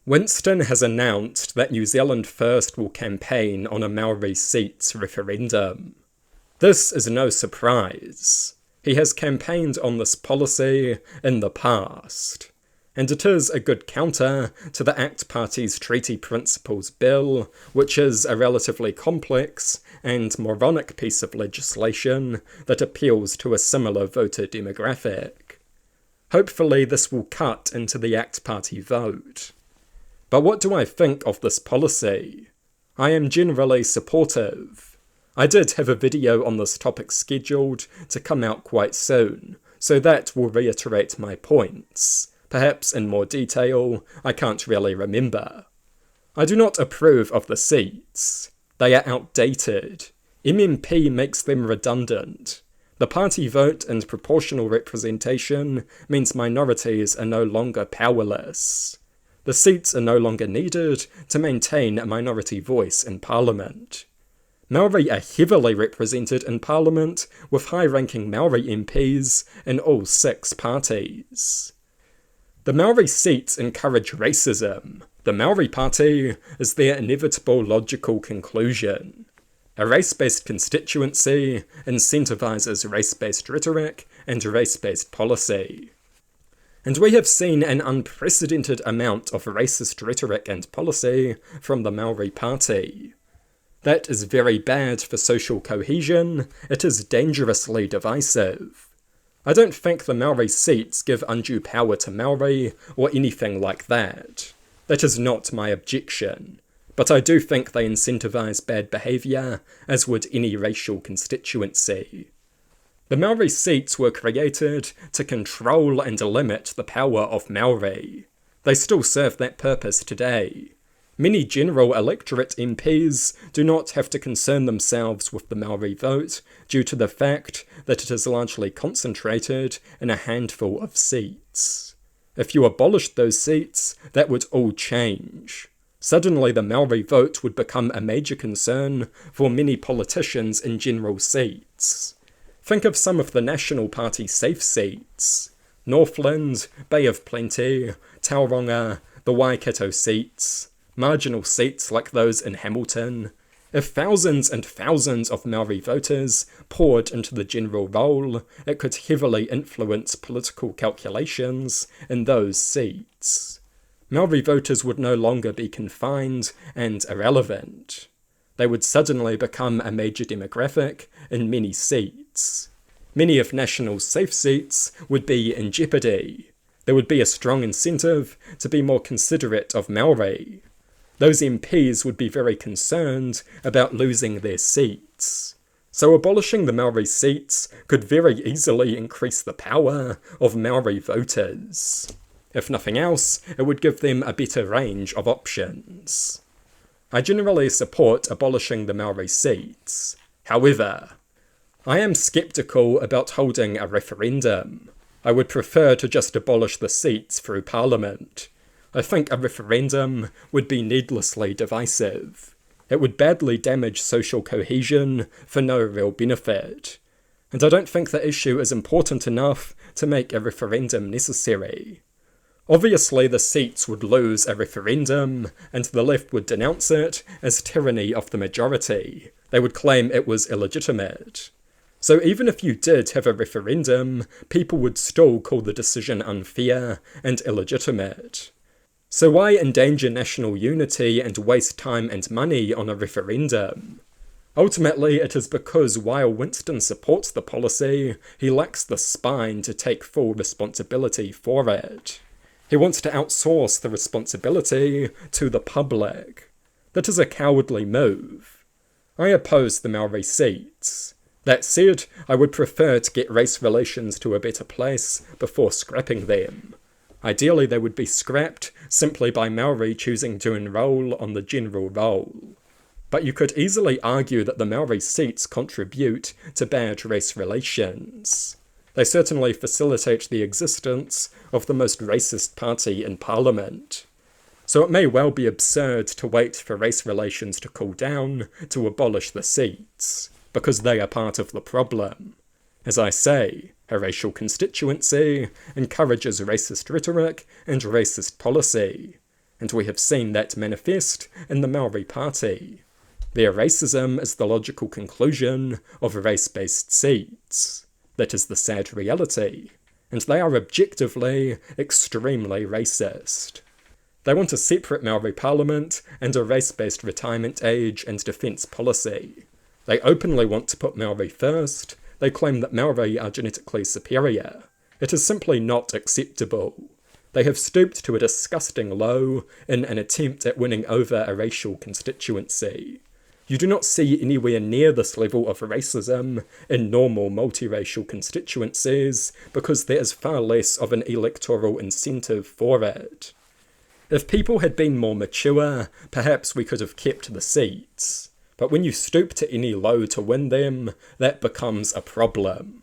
Winston has announced that New Zealand First will campaign on a Māori seats referendum. This is no surprise. He has campaigned on this policy in the past, and it is a good counter to the ACT Party's Treaty Principles Bill, which is a relatively complex and moronic piece of legislation that appeals to a similar voter demographic. Hopefully this will cut into the ACT Party vote. But what do I think of this policy? I am generally supportive. I did have a video on this topic scheduled to come out quite soon, so that will reiterate my points. Perhaps in more detail, I can't really remember. I do not approve of the seats. They are outdated. MMP makes them redundant. The party vote and proportional representation means minorities are no longer powerless. The seats are no longer needed to maintain a minority voice in Parliament. Māori are heavily represented in Parliament, with high-ranking Māori MPs in all 6 parties. The Māori seats encourage racism. The Māori Party is their inevitable logical conclusion. A race-based constituency incentivises race-based rhetoric and race-based policy. And we have seen an unprecedented amount of racist rhetoric and policy from the Māori Party. That is very bad for social cohesion. It is dangerously divisive. I don't think the Māori seats give undue power to Māori or anything like that. That is not my objection. But I do think they incentivise bad behaviour, as would any racial constituency. The Māori seats were created to control and limit the power of Māori. They still serve that purpose today. Many general electorate MPs do not have to concern themselves with the Māori vote due to the fact that it is largely concentrated in a handful of seats. If you abolished those seats, that would all change. Suddenly the Māori vote would become a major concern for many politicians in general seats. Think of some of the National Party safe seats. Northland, Bay of Plenty, Tauranga, the Waikato seats, marginal seats like those in Hamilton. If thousands and thousands of Māori voters poured into the general roll, it could heavily influence political calculations in those seats. Māori voters would no longer be confined and irrelevant. They would suddenly become a major demographic in many seats. Many of National's safe seats would be in jeopardy. There would be a strong incentive to be more considerate of Māori. Those MPs would be very concerned about losing their seats. So abolishing the Māori seats could very easily increase the power of Māori voters. If nothing else, it would give them a better range of options. I generally support abolishing the Māori seats. However, I am sceptical about holding a referendum. I would prefer to just abolish the seats through Parliament. I think a referendum would be needlessly divisive. It would badly damage social cohesion for no real benefit. And I don't think the issue is important enough to make a referendum necessary. Obviously the seats would lose a referendum, and the left would denounce it as tyranny of the majority. They would claim it was illegitimate. So even if you did have a referendum, people would still call the decision unfair and illegitimate. So why endanger national unity and waste time and money on a referendum? Ultimately, it is because while Winston supports the policy, he lacks the spine to take full responsibility for it. He wants to outsource the responsibility to the public. That is a cowardly move. I oppose the Māori seats. That said, I would prefer to get race relations to a better place before scrapping them. Ideally, they would be scrapped simply by Māori choosing to enrol on the general roll. But you could easily argue that the Māori seats contribute to bad race relations. They certainly facilitate the existence of the most racist party in Parliament. So it may well be absurd to wait for race relations to cool down to abolish the seats, because they are part of the problem. As I say, a racial constituency encourages racist rhetoric and racist policy. and we have seen that manifest in the Māori Party. Their racism is the logical conclusion of race-based seeds. That is the sad reality, and they are objectively extremely racist. They want a separate Māori parliament and a race-based retirement age and defence policy. They openly want to put Māori first. They claim that Māori are genetically superior. It is simply not acceptable. They have stooped to a disgusting low in an attempt at winning over a racial constituency. You do not see anywhere near this level of racism in normal multiracial constituencies because there is far less of an electoral incentive for it. If people had been more mature, perhaps we could have kept the seats. But when you stoop to any low to win them, that becomes a problem.